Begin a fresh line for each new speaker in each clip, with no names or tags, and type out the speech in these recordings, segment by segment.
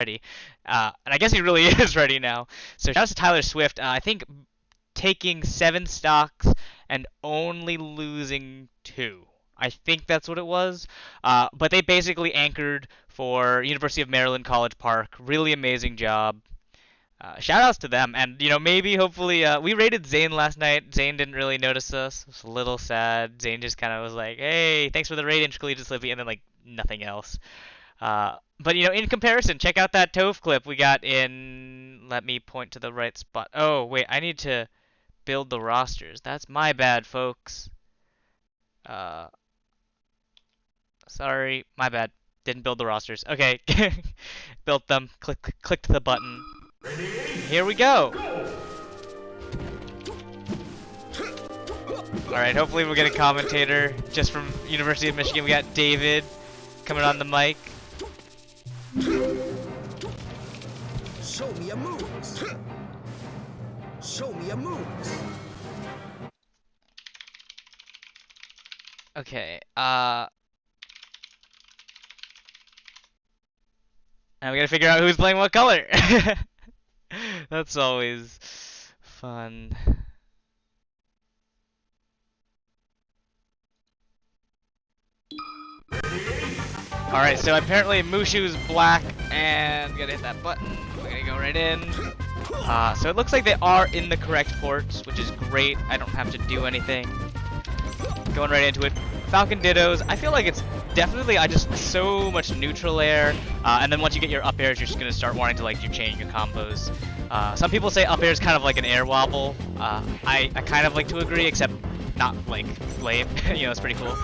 ready. And I guess he really is ready now. So shout out to Tyler Swift. I think taking 7 stocks and only losing 2. I think that's what it was. But they basically anchored for University of Maryland College Park. Really amazing job. Shout outs to them, and maybe hopefully we raided Zane last night. Zane didn't really notice us. It was a little sad. Zane just kind of was like, "Hey, thanks for the raid, Intercollegiate Slippy," and then like nothing else. But in comparison, check out that Tove clip we got in. Let me point to the right spot. Oh wait, I need to build the rosters. That's my bad, folks. Uh, Sorry, my bad. Didn't build the rosters. Okay, built them. Clicked the button. Here we go. All right, hopefully we'll get a commentator just from University of Michigan. We got David coming on the mic.
Show me your moves. Show me your moves.
Okay, now we gotta figure out who's playing what color. That's always fun. Alright, so apparently Mushu's black, and we gotta hit that button. We're gonna go right in. So it looks like they are in the correct ports, which is great. I don't have to do anything. Going right into it. Falcon Dittos, I feel like it's definitely just so much neutral air, and then once you get your up airs, you're just gonna start wanting to like do chain your combos. Some people say up air is kind of like an air wobble. I kind of like to agree, except not like lame. It's pretty cool.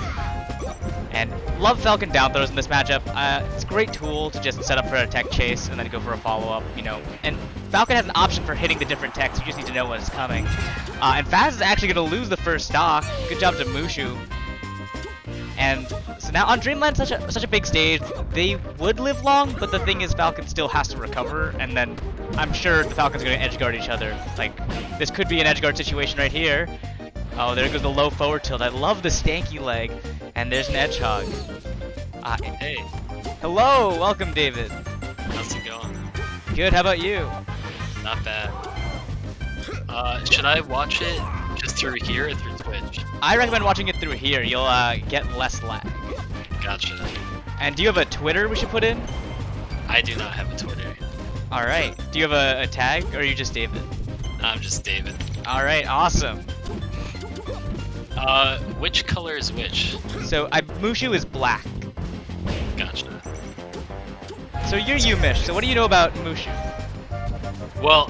And love Falcon down throws in this matchup. It's a great tool to just set up for a tech chase and then go for a follow-up, And Falcon has an option for hitting the different techs. You just need to know when it's coming. And Faz is actually going to lose the first stock. Good job to Mushu. And so now on Dreamland, such a big stage, they would live long, but the thing is Falcon still has to recover, and then I'm sure the Falcons are going to edge guard each other. Like, this could be an edge guard situation right here. Oh, there goes the low forward tilt. I love the stanky leg. And there's an edge hog.
Hey,
Hello, welcome David.
how's it going?
Good, how about you?
Not bad. Should I watch it just through here or through Twitch?
I recommend watching it through here. You'll get less lag.
Gotcha.
And do you have a Twitter we should put in?
I do not have a Twitter.
Alright. Do you have a tag, or are you just David?
I'm just David.
Alright, awesome.
Which color is which?
So, Mushu is black.
Gotcha.
So you're Yumish, so what do you know about Mushu?
Well,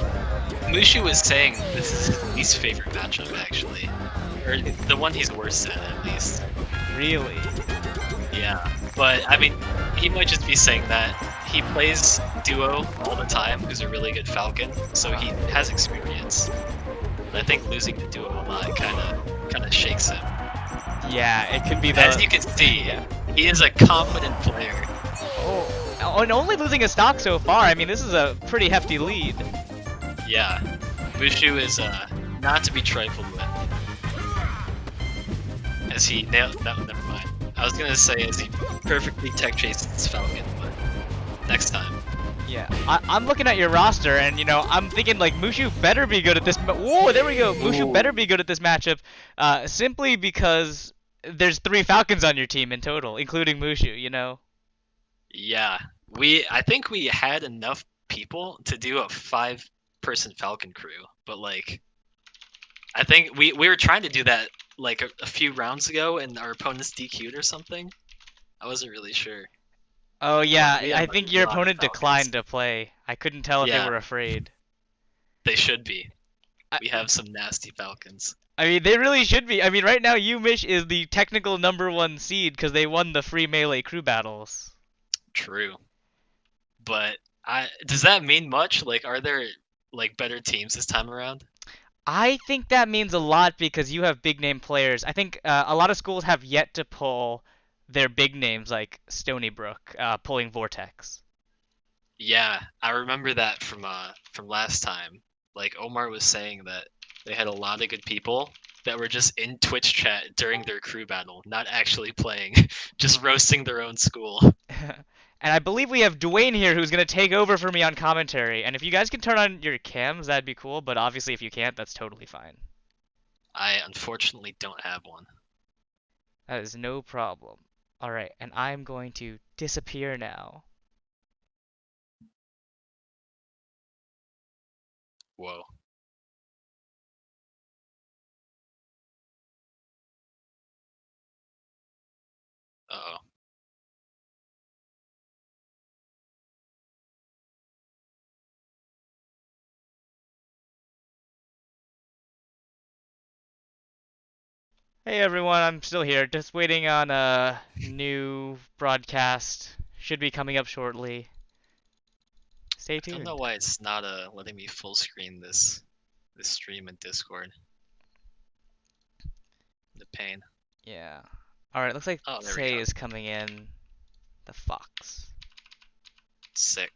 Mushu was saying this is his least favorite matchup, actually. Or the one he's worst at least.
Really?
Yeah. But, I mean, he might just be saying that he plays Duo all the time, who's a really good Falcon, so he has experience. And I think losing to Duo a lot kind of shakes him.
Yeah, it could be the...
As you can see, he is a confident player.
Oh, and only losing a stock so far. I mean, this is a pretty hefty lead.
Yeah, Mushu is not to be trifled with. As he nailed... No, never mind. I was gonna say as he perfectly tech chases Falcon, but next time.
Yeah, I'm looking at your roster, and I'm thinking like Mushu better be good at this. Whoa, there we go. Mushu better be good at this matchup, simply because there's 3 Falcons on your team in total, including Mushu.
Yeah, I think we had enough people to do a 5-person Falcon crew, but like, I think we were trying to do that like a few rounds ago, and our opponents DQ'd or something. I wasn't really sure.
Oh yeah,
We had,
I
like,
think
a
your
lot of
opponent
Falcons.
declined to play. I couldn't tell if they
Yeah.
were afraid.
They should be.
I-
We have some nasty Falcons.
I mean, they really should be. I mean, right now Yumish is the technical #1 seed because they won the free melee crew battles.
True. But does that mean much? Like, are there like better teams this time around?
I think that means a lot because you have big name players. I think a lot of schools have yet to pull their big names like Stony Brook pulling Vortex.
Yeah, I remember that from last time. Like Omar was saying that they had a lot of good people that were just in Twitch chat during their crew battle, not actually playing, just roasting their own school.
And I believe we have Dwayne here who's going to take over for me on commentary. And if you guys can turn on your cams, that'd be cool. But obviously, if you can't, that's totally fine.
I unfortunately don't have one.
That is no problem. Alright, and I'm going to disappear now.
Whoa. Uh-oh.
Hey everyone, I'm still here. Just waiting on a new broadcast. Should be coming up shortly. Stay
I don't know
tuned.
why it's not letting me full screen this stream in Discord. The pain.
Yeah. Alright, looks like
Oh, there we
Say
go.
is coming in. The Fox.
Sick.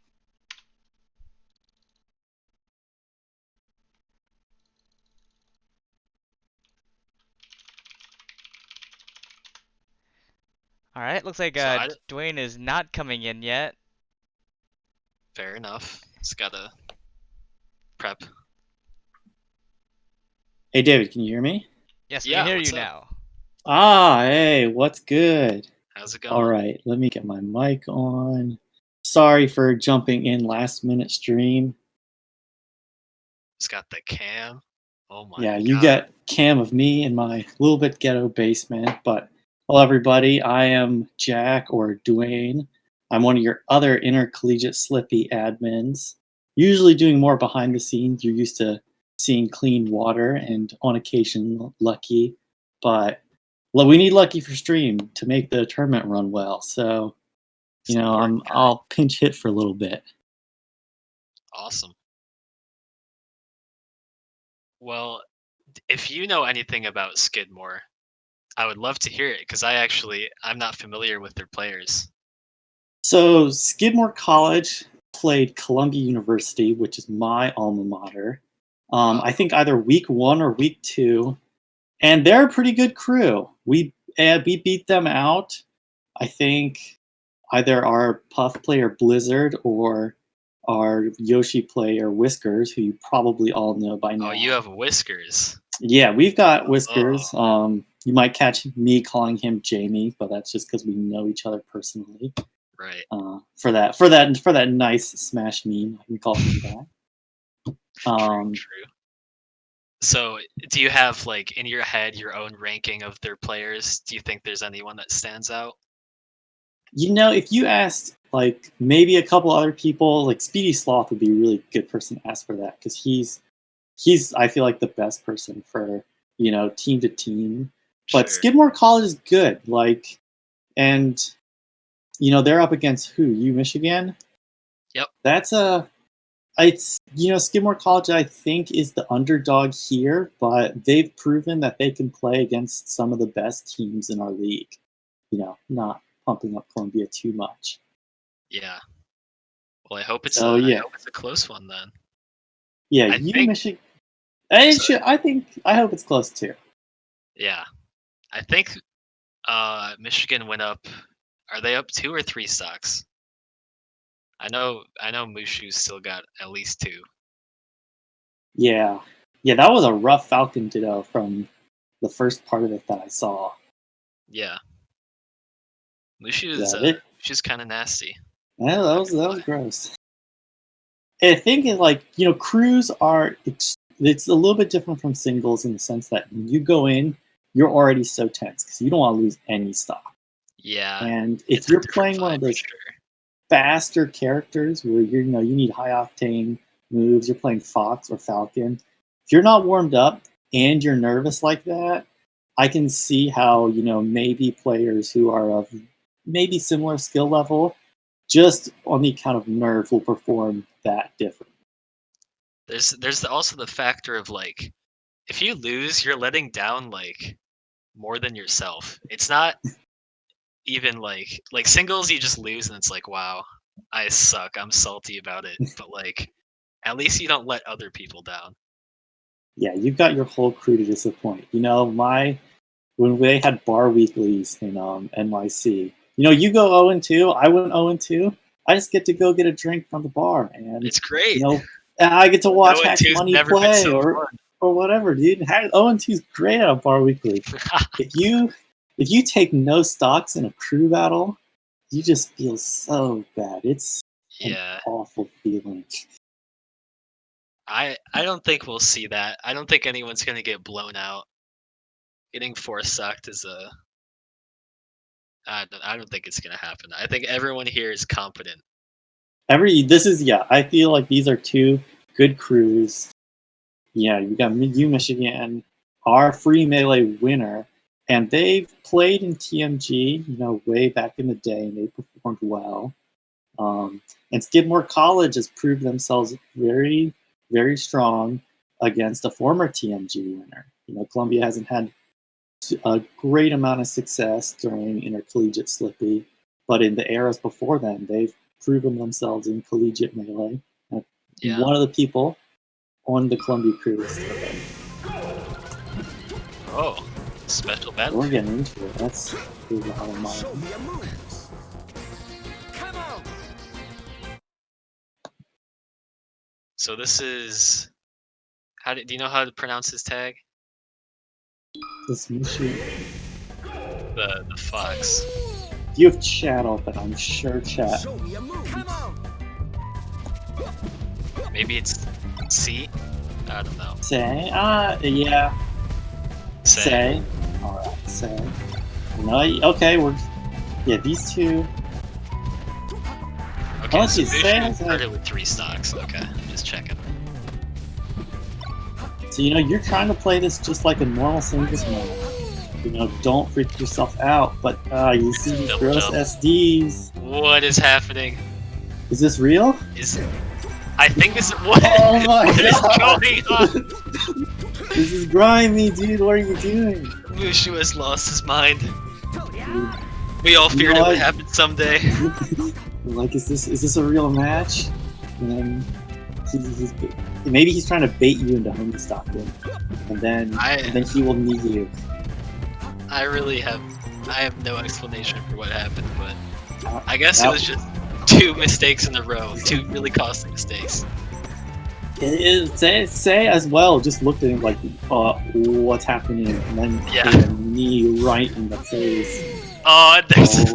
Alright, looks like
So
Dwayne is not coming in yet.
fair enough. Just gotta prep.
Hey, David, can you hear me?
Yes, we
Yeah,
can hear
what's
you
up?
now.
Ah, hey, what's good?
How's it going?
All right, let me get my mic on. Sorry for jumping in last minute stream.
Just got the cam. Oh my
Yeah,
god.
you get cam of me in my little bit ghetto basement. But hello, everybody. I am Jack or Dwayne. I'm one of your other intercollegiate Slippy admins. Usually doing more behind the scenes. You're used to seeing clean water and on occasion Lucky. But well, we need Lucky for stream to make the tournament run well. So,
It's an important guy.
I'll pinch hit for a little bit.
Awesome. Well, if you know anything about Skidmore, I would love to hear it because I'm not familiar with their players.
So Skidmore College played Columbia University, which is my alma mater. I think either week 1 or week 2, and they're a pretty good crew. We beat them out. I think either our Puff player Blizzard or our Yoshi player Whiskers, who you probably all know by now.
Oh, you have Whiskers.
Yeah, we've got Whiskers. You might catch me calling him Jamie, but that's just because we know each other personally.
Right.
For that nice Smash meme, I can call him that.
True. So, do you have like in your head your own ranking of their players? Do you think there's anyone that stands out?
If you asked like maybe a couple other people, like Speedy Sloth would be a really good person to ask for that because he's I feel like the best person for team to team. But
Sure.
Skidmore College is good, and they're up against who? Michigan.
Yep.
It's Skidmore College I think is the underdog here, but they've proven that they can play against some of the best teams in our league. Not pumping up Columbia too much.
Yeah. Well, I hope it's
So,
I hope it's a close one then.
Yeah,
I think-
Michigan. I hope it's close too.
Yeah. I think Michigan went up. Are they up 2 or 3 stocks? I know Mushu's still got at least 2.
Yeah, that was a rough Falcon Ditto from the first part of it that I saw.
Yeah. Mushu's she's kind of nasty.
Yeah, that was gross. I think crews it's a little bit different from singles in the sense that when you go in, you're already so tense because you don't want to lose any stock.
Yeah.
And if
it's a
you're
different
playing one
vibe
of
for
those
sure.
faster characters where you need high octane moves, you're playing Fox or Falcon. If you're not warmed up and you're nervous like that, I can see how maybe players who are of maybe similar skill level, just on the account of nerve, will perform that different.
There's also the factor of like, if you lose, you're letting down like more than yourself. It's not even like singles, you just lose and it's like, wow, I suck. I'm salty about it. But like, at least you don't let other people down.
Yeah, you've got your whole crew to disappoint. When they had bar weeklies in NYC, you go 0-2, I went 0-2. I just get to go get a drink from the bar, and
It's great.
you know, and I get to watch
0 and
Hack
2's
Money
never been
play
so
or whatever, dude. 0-2 is great on Bar Weekly.
fun.
If you take no stocks in a crew battle, you just feel so bad. It's an
Yeah,
awful feeling.
I don't think we'll see that. I don't think anyone's gonna get blown out. Getting force sucked is a. I don't think it's gonna happen. I think everyone here is competent.
I feel like these are two good crews. Yeah, you got U Michigan, our free melee winner, and they've played in TMG, way back in the day, and they performed well. And Skidmore College has proved themselves very, very strong against a former TMG winner. Columbia hasn't had a great amount of success during intercollegiate Slippy, but in the eras before then, they've proven themselves in collegiate melee.
Yeah.
One of the people on the Columbia crew is today.
Oh, special battle.
We're getting into it. That's pretty out of
Show
mind.
me your moves. Come on.
So this is. Do you know how to pronounce his tag?
This Mushu.
The fox.
You have chat open, I'm sure chat.
Show me your moves. Come on.
Maybe it's C. I don't know.
Say, yeah. Say. Alright, say. Okay, these two.
Okay,
Let's
so
see,
Bushu
Say
started with 3 stocks. Okay, just checking.
So, you're trying to play this just like a normal singles match. Don't freak yourself out, but you see these
Double
gross
jump.
SDs.
What is happening?
Is this real?
I think this. What?
Oh my
What is
god!
going on?
This is grimy, dude. What are you doing?
Mushu has lost his mind.
Dude,
We all feared it
what?
would happen someday.
like, is this a real match? And then maybe he's trying to bait you into home stocking, and then he will need you.
I have no explanation for what happened, but I guess it
That-
was just 2 mistakes in a row, 2 really costly mistakes.
Say as well. Just looked at him like, what's happening? And then
Yeah.
hit a knee right in the face.
Oh, there's.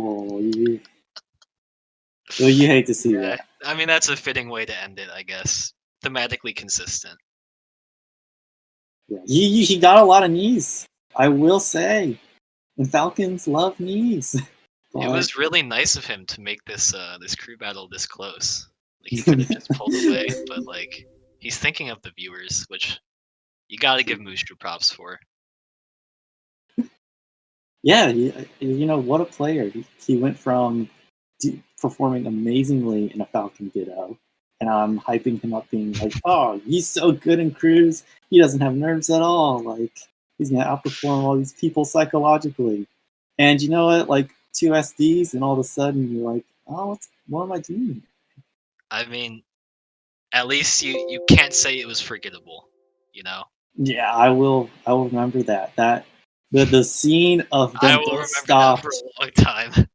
Oh, you hate to see that.
I mean, that's a fitting way to end it, I guess. Thematically consistent.
Yeah. He got a lot of knees, I will say. And Falcons love knees.
It
But-
was really nice of him to make this this crew battle this close. Like, he could have just pulled away, but like he's thinking of the viewers, which you got to give Mushu props for.
Yeah, what a player. He went from performing amazingly in a Falcon Ditto, and I'm hyping him up being like, oh, he's so good in crews, he doesn't have nerves at all. Like, he's going to outperform all these people psychologically. And you know what? Like, 2 SDs, and all of a sudden you're like, oh, what am I doing?
I mean, at least you can't say it was forgettable,
Yeah, I will remember that. The scene of
I
them
will
both
remember
stopped.
that for a long time.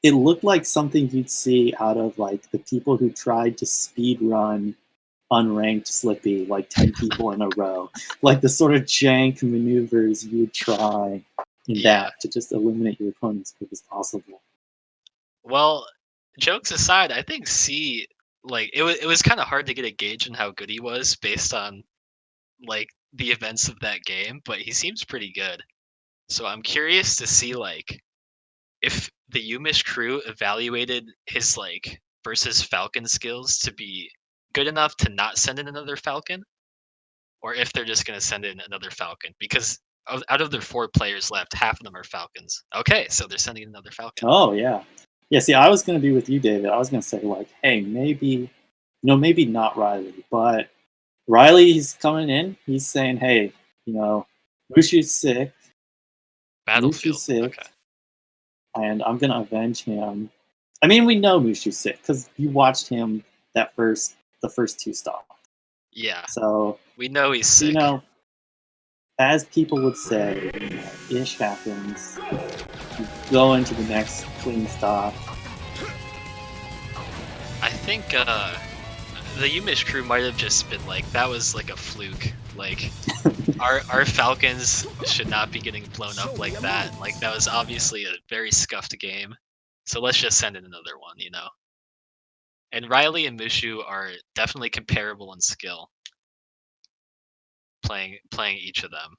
It looked like something you'd see out of like the people who tried to speed run unranked Slippy, like 10 people in a row. Like the sort of jank maneuvers you would try in that to just eliminate your opponent as quick as possible.
Well, jokes aside, I think C, like it was kind of hard to get a gauge on how good he was based on like the events of that game, but he seems pretty good. So I'm curious to see like if the Yumish crew evaluated his like versus Falcon skills to be good enough to not send in another Falcon, or if they're just gonna send in another Falcon because out of their 4 players left, half of them are Falcons. Okay, so they're sending in another Falcon.
Oh yeah. Yeah, see, I was gonna be with you, David. I was gonna say like, hey, maybe not Riley, but Riley's coming in, he's saying, hey, Mushu's sick.
Battlefield.
Mushu's sick.
Okay.
And I'm gonna avenge him. I mean, we know Mushu's sick because you watched him the first 2 stops.
Yeah,
So
we know he's sick.
as people would say, ish happens. You go into the next clean stop.
think the Yumish crew might have just been like, that was like a fluke. Like, our Falcons should not be getting blown up like that. Like, that was obviously a very scuffed game. So let's just send in another one, you know? And Riley and Mushu are definitely comparable in skill. Playing each of them.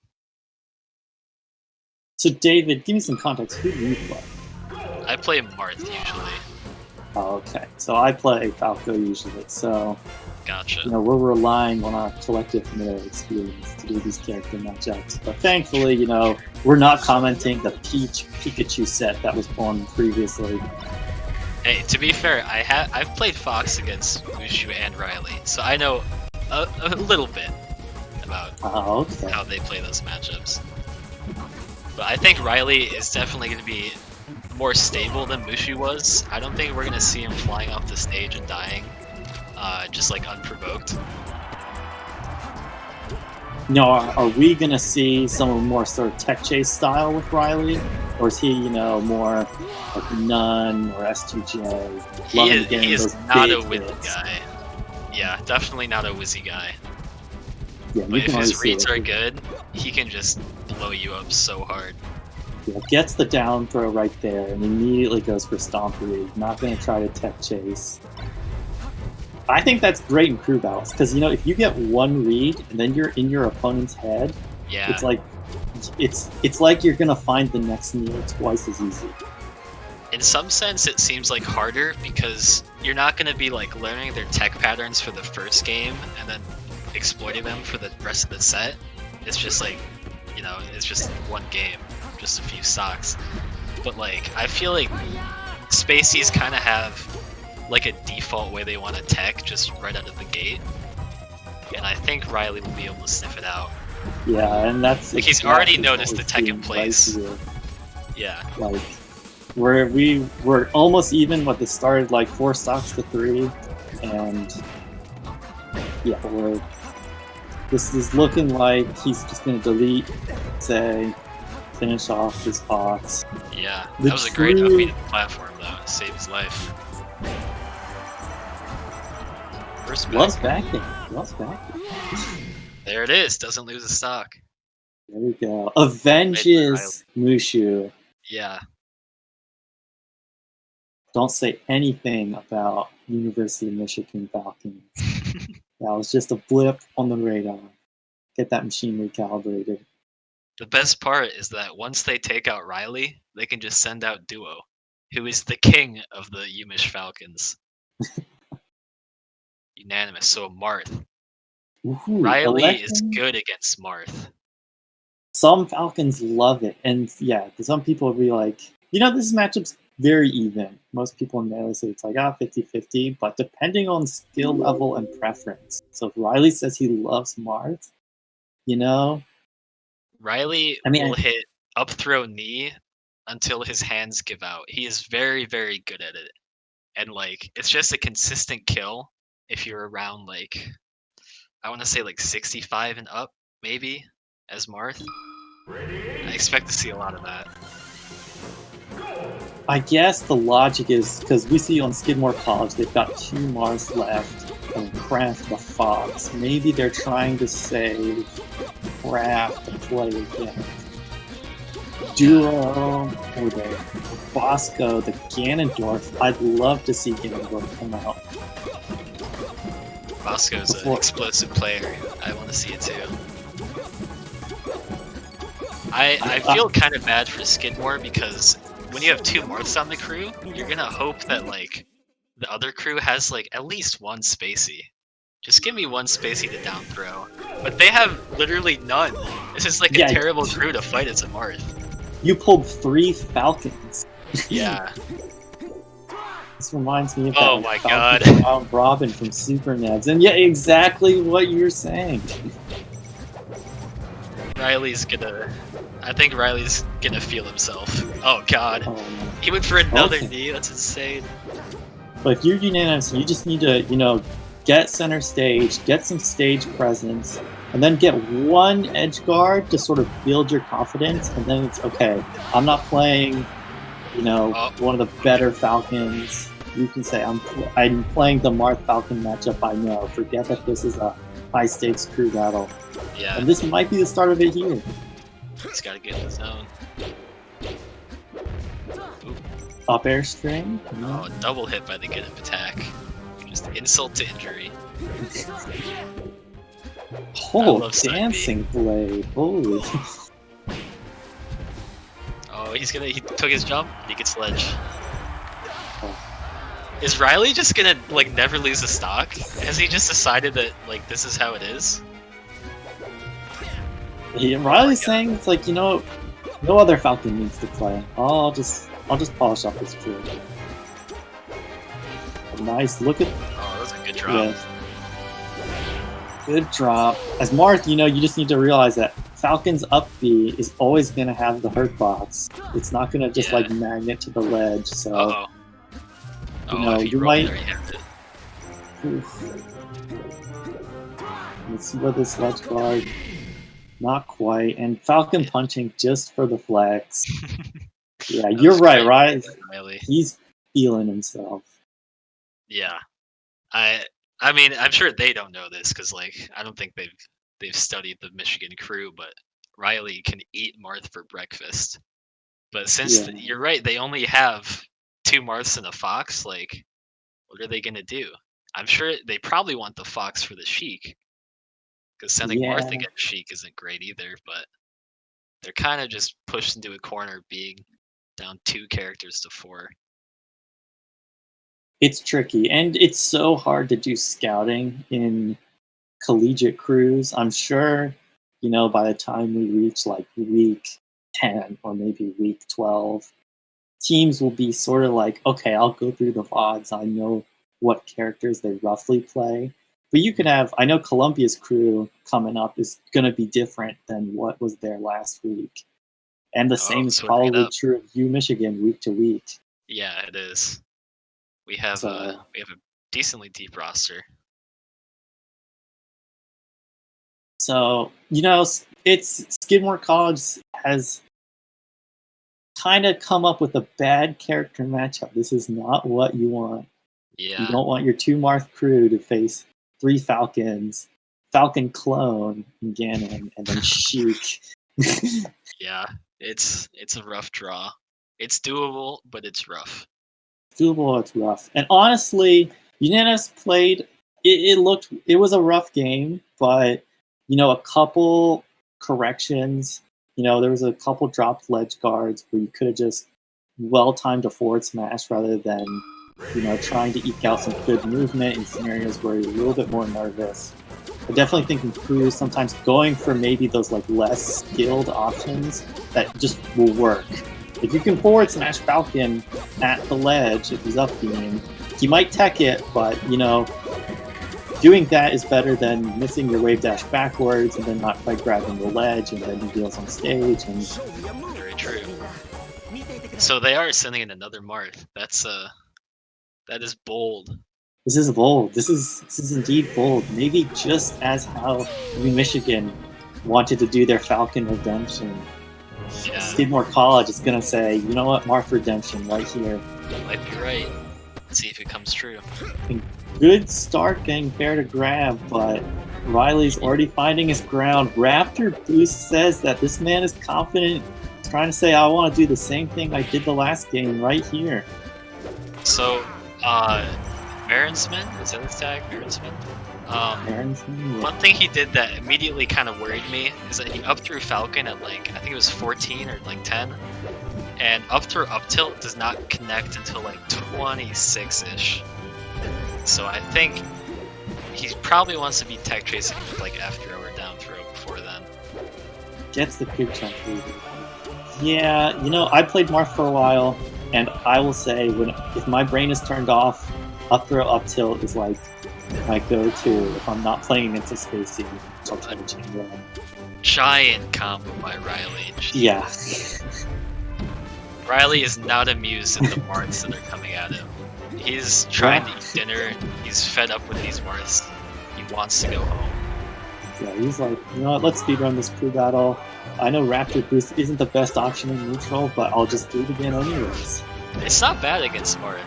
So David, give me some context. Who do you play?
I play Marth usually.
Oh, okay. So I play Falco usually. So
Gotcha.
you know, we're relying on our collective familiar experience to do these character matchups. But thankfully, you know, we're not commenting the Peach Pikachu set that was won previously.
Hey, to be fair, I've played Fox against Mushu and Riley, so I know a little bit about
Okay.
how they play those matchups. But I think Riley is definitely going to be more stable than Mushu was. I don't think we're going to see him flying off the stage and dying, just like unprovoked.
You know, are we going to see some more sort of tech chase style with Riley? Or is he, you know, more like Nun or S2J?
He is not a
big
wizzy
hits?
guy. Yeah, definitely not a wizzy guy.
Yeah, you
But if
can already
his
see
reads
it.
are good, he can just blow you up so hard.
Yeah, gets the down throw right there and immediately goes for Stomp Read. Not going to try to tech chase. I think that's great in crew battles because, you know, if you get one read and then you're in your opponent's head,
Yeah.
it's like you're going to find the next Neo twice as easy.
In some sense, it seems like harder because you're not going to be like learning their tech patterns for the first game and then exploiting them for the rest of the set. It's just like, you know, it's just one game, just a few stocks. But like, I feel like Spaceys kind of have like a default way they want to tech just right out of the gate, and I think Riley will be able to sniff it out.
Yeah, and that's
Like, he's already noticed the tech in place.
Right here.
Yeah.
Like, we're almost even, but this started like 4 stocks to 3, and yeah, this is looking like he's just gonna delete, say, finish off his Fox.
Yeah,
The
that was a great
true-
upbeat platform though. It saved his life. Respect.
Loves backing. Loves backing.
There it is. Doesn't lose a stock.
There we go. Avenges Mushu.
Yeah.
Don't say anything about University of Michigan Falcons. That was just a blip on the radar. Get that machine recalibrated.
The best part is that once they take out Riley, they can just send out Duo, who is the king of the Yumish Falcons. Unanimous. So Marth.
Ooh,
Riley is
Electrum?
good against Marth.
Some Falcons love it, and yeah, some people will be like, you know, this matchup's very even. Most people in Melee say it's like 50-50, but depending on skill level and preference. So if Riley says he loves Marth, you know,
Riley
I mean,
will hit up throw knee until his hands give out. He is very, very good at it. And like, it's just a consistent kill if you're around like, I want to say like 65 and up, maybe, as Marth. I expect to see a lot of that.
I guess the logic is because we see on Skidmore College they've got 2 Mars left and Craft the Fox. Maybe they're trying to save Craft to play again. Duo or the Bosco, the Ganondorf. I'd love to see Ganondorf come out.
Bosco's an explosive player. I want to see it too. I feel kind of bad for Skidmore because when you have 2 Marths on the crew, you're gonna hope that like the other crew has like at least one Spacey. Just give me one Spacey to down throw. But they have literally none. This is like a terrible crew to fight as a Marth.
You pulled 3 Falcons.
Yeah.
This reminds me of
Oh
that
my
Falcon Round Robin from Super Neds, and yeah, exactly what you're saying.
I think Riley's gonna feel himself. Oh god.
Oh, no.
He went for another
Okay.
knee, that's insane.
But if you're unanimous, you just need to, you know, get center stage, get some stage presence, and then get one edge guard to sort of build your confidence, and then it's okay. I'm not playing, you know, one of the better Falcons. you can say I'm playing the Marth Falcon matchup. I know. Forget that this is a high stakes crew battle,
Yeah,
and this might be the start of it here.
he's got to get in the zone.
Up air string. No.
Oh, double hit by the get up attack. Just insult to injury.
Oh,
love side B.
dancing blade. Holy.
Oh, he took his jump, he gets ledge. Is Riley just gonna like never lose a stock? Has he just decided that like this is how it is?
Riley's saying it's like, no other Falcon needs to play. I'll just polish off this crew. Nice, look at
Oh, that was a good drop.
yes. Good drop. As Marth, you just need to realize that Falcon's up B is always gonna have the hurt box. It's not gonna just
Yeah.
like magnet to the ledge. So
Uh-oh.
know,
If he
you
rolled
might-
there, he had it.
oof. Let's see what this ledge guard. Not quite. And Falcon punching just for the flex. Yeah,
That
you're
was
right,
great,
right?
Riley.
He's feeling himself.
Yeah. I mean, I'm sure they don't know this because like I don't think they've studied the Michigan crew, but Riley can eat Marth for breakfast. But since
Yeah.
you're right, they only have 2 Marths and a Fox. Like, what are they gonna do? I'm sure they probably want the Fox for the Sheik, because sending Marth
Yeah.
against Sheik isn't great either. But they're kind of just pushed into a corner, being down 2 characters to 4.
It's tricky, and it's so hard to do scouting in collegiate crews. I'm sure, by the time we reach like week 10 or maybe week 12, teams will be sort of like, okay, I'll go through the VODs. I know what characters they roughly play. But you could have, I know Columbia's crew coming up is going to be different than what was there last week. And the same is
switching it
probably
up.
true of U Michigan week to week.
Yeah, it is. We have
So-
a decently deep roster.
So, it's Skidmore College has kind of come up with a bad character matchup. This is not what you want.
Yeah.
You don't want your 2 Marth crew to face 3 Falcons, Falcon clone, and Ganon, and then Sheik.
Yeah, it's a rough draw. It's doable, but it's rough.
Doable, it's rough. And honestly, Unanimous played, it was a rough game, but, a couple corrections, there was a couple dropped ledge guards where you could have just well-timed a forward smash rather than, trying to eke out some good movement in scenarios where you're a little bit more nervous. I definitely think in crews, sometimes going for maybe those like less skilled options that just will work. If you can forward smash Falcon at the ledge, if he's up beam, he might tech it, but doing that is better than missing your wave dash backwards and then not quite grabbing the ledge and then he deals on stage. And
Very true. So they are sending in another Marth. That is bold.
this is bold. This is indeed bold. Maybe just as how U Michigan wanted to do their Falcon redemption.
Yeah,
Skidmore College is gonna say, you know what, Marth redemption right here.
might be right. Let's see if it comes true.
Good start getting fair to grab, but Riley's already finding his ground. Raptor Boost says that this man is confident, trying to say, I want to do the same thing I did the last game right here.
So, Marensman, is that his tag? Marensman?
Aronson, yeah.
One thing he did that immediately kind of worried me is that he up threw Falcon at like, I think it was 14 or like 10. And up throw up tilt does not connect until like 26-ish. So I think he probably wants to be tech tracing with like F throw or down throw before then.
Gets the good chunk lead. Yeah, I played Marth for a while, and I will say, if my brain is turned off, up throw, up tilt is like my go-to if I'm not playing against a space team, which I'll try to change around.
Giant combo by Riley.
Yeah.
Riley is not amused at the Marths that are coming at him. He's trying to eat dinner. He's fed up with these Marths. He wants to go home.
Yeah, he's like, let's speedrun this crew battle. I know Raptor Boost isn't the best option in neutral, but I'll just do it again anyways.
It's not bad against Marth.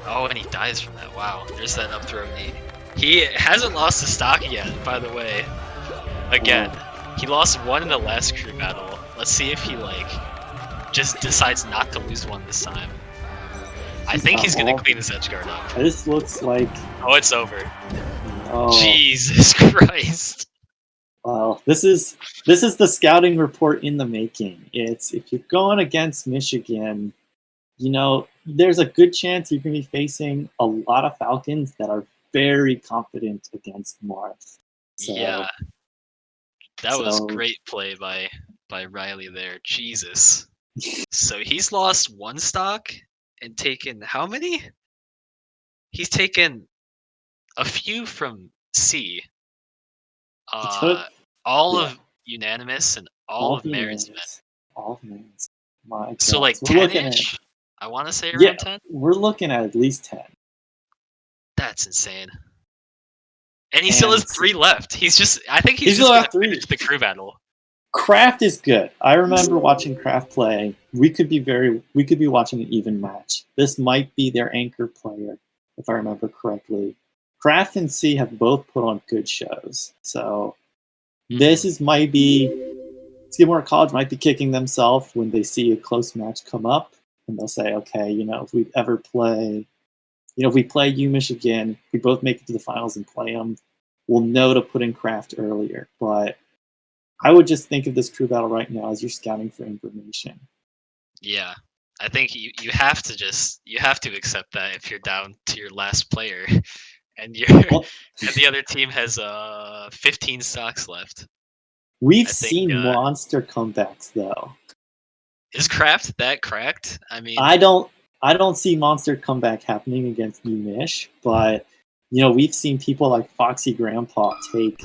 Oh, and he dies from that. Wow, there's that up throw knee. He hasn't lost a stock yet, by the way. Again, he lost one in the last crew battle. Let's see if he just decides not to lose one this time. I think he's gonna clean his edge guard up.
This looks like.
Oh, it's over.
Oh,
Jesus Christ.
well, this is the scouting report in the making. It's if you're going against Michigan, there's a good chance you're going to be facing a lot of Falcons that are very confident against Marth. So,
Yeah, that was great play by Riley there. Jesus. So he's lost one stock and taken how many? He's taken a few from C. All of unanimous and all of Marin's men.
All of Marin's. My God.
So like
So we're looking
10-ish? I want to say around 10.
We're looking at least 10.
That's insane. And he still has 3 left. I think he's
still
just
have
gonna
3.
finish the crew battle.
Kraft is good. I remember watching Kraft play. We could be watching an even match. This might be their anchor player, if I remember correctly. Kraft and C have both put on good shows. So might be Skidmore College might be kicking themselves when they see a close match come up, and they'll say, okay, if we ever play, if we play U Michigan, we both make it to the finals and play them, we'll know to put in Kraft earlier. But I would just think of this crew battle right now as you're scouting for information.
Yeah, I think you have to accept that if you're down to your last player, and the other team has 15 stocks left.
We've seen monster comebacks though.
Is Kraft that cracked? I mean,
I don't see monster comeback happening against UMich, but we've seen people like Foxy Grandpa take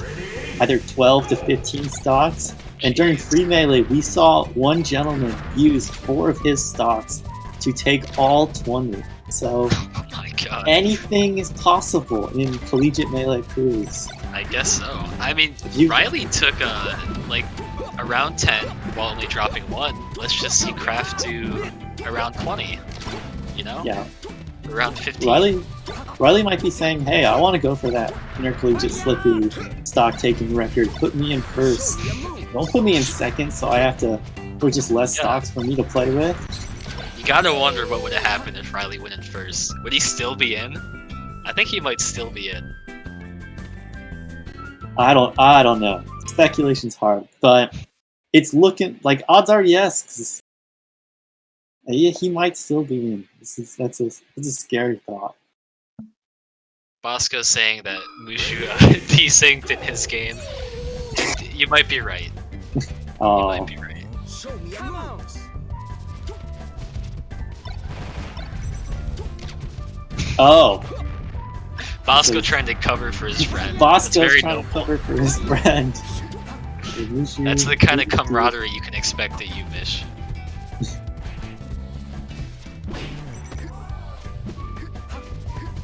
either 12 to 15 stocks, and during free melee we saw one gentleman use 4 of his stocks to take all 20. So
oh my God.
Anything is possible in collegiate melee crews.
I guess so. I mean, Riley took around 10 while only dropping 1. Let's just see Kraft do around 20.
Yeah.
Around 15.
Riley might be saying, hey, I want to go for that intercollegiate slippy stock taking record. Put me in first. Don't put me in second, so I have to purchase less stocks for me to play with.
You gotta wonder what would have happened if Riley went in first. Would he still be in? I think he might still be in.
I don't know. Speculation's hard, but it's looking like odds are yes. 'Cause he might still be in. That's a scary thought.
Bosco's saying that Mushu desynced in his game. You might be right.
Oh.
You might be right.
Show me your mouse.
Oh.
Bosco trying to cover for his friend.
Bosco's trying to cover for his friend.
That's the kind of camaraderie you can expect at UMich.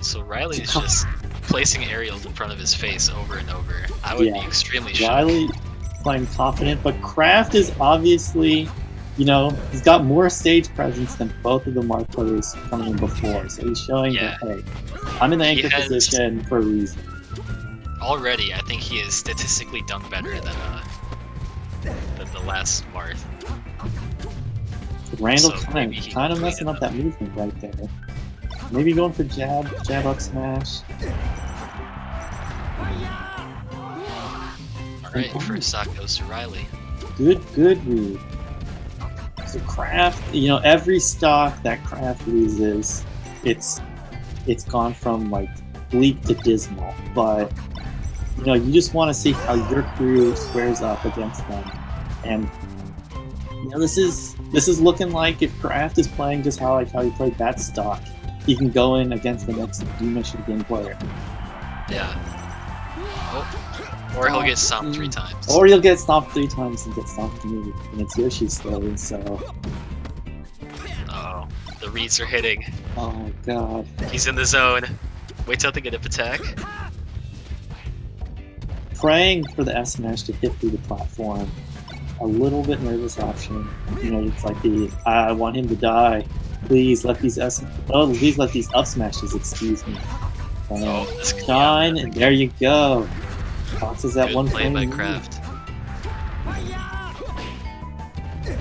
So Riley's just placing aerials in front of his face over and over. I would be extremely shocked.
Riley playing confident, but Kraft is obviously, he's got more stage presence than both of the Mark players coming in before. So he's showing that, hey, I'm in the anchor position for a reason.
Already, I think he has statistically done better than the last Marth.
Randall kind of messing up that movement right there. Maybe going for jab up smash.
Alright, first stock goes to Riley.
Good read. So Kraft, every stock that Kraft loses, it's gone from bleak to dismal. But you just want to see how your crew squares up against them. And this is looking like if Kraft is playing just how he played that stock, he can go in against the next Michigan player.
Yeah. Or he'll get stomped 3 times.
Or he'll get stomped 3 times and get stomped me. And it's Yoshi's story, so.
Oh, the reads are hitting.
Oh my God.
He's in the zone. Wait till they get up attack.
Praying for the S smash to hit through the platform. A little bit nervous option. It's like I want him to die. Please let these please let these up smashes excuse me.
Oh, this
Shine, and there you go. Boxes at
good
one
play
frame.
by
lead.
Kraft.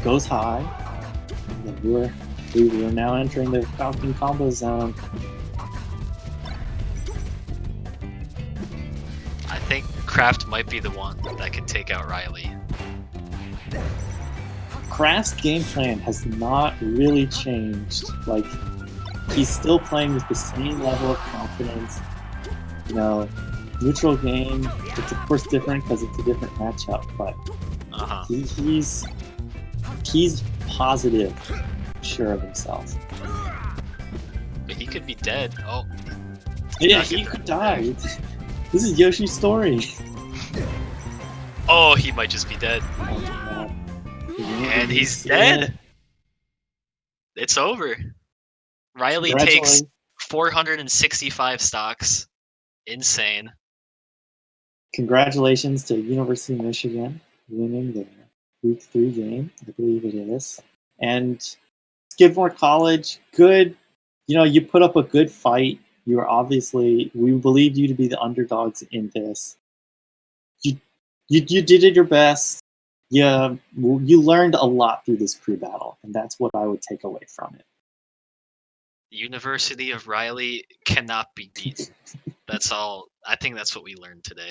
Goes high. And we are now entering the Falcon combo zone.
I think Kraft might be the one that can take out Riley.
Kraft's game plan has not really changed. Like, he's still playing with the same level of confidence. You know, neutral game, it's of course different because it's a different matchup, but
Uh-huh.
he's positive, sure of himself.
But he could be dead. Oh,
Yeah,
not
he
get
could
that.
die. This is Yoshi's story.
Oh, he might just be dead. And he's dead. It's over. Riley takes 465 stocks. Insane.
Congratulations to University of Michigan winning their Week 3 game, I believe it is. And Skidmore College, good. You know, you put up a good fight. You were obviously, we believed you to be the underdogs in this. You did your best. You learned a lot through this crew battle, and that's what I would take away from it.
University of Riley cannot be beaten. That's all. I think that's what we learned today.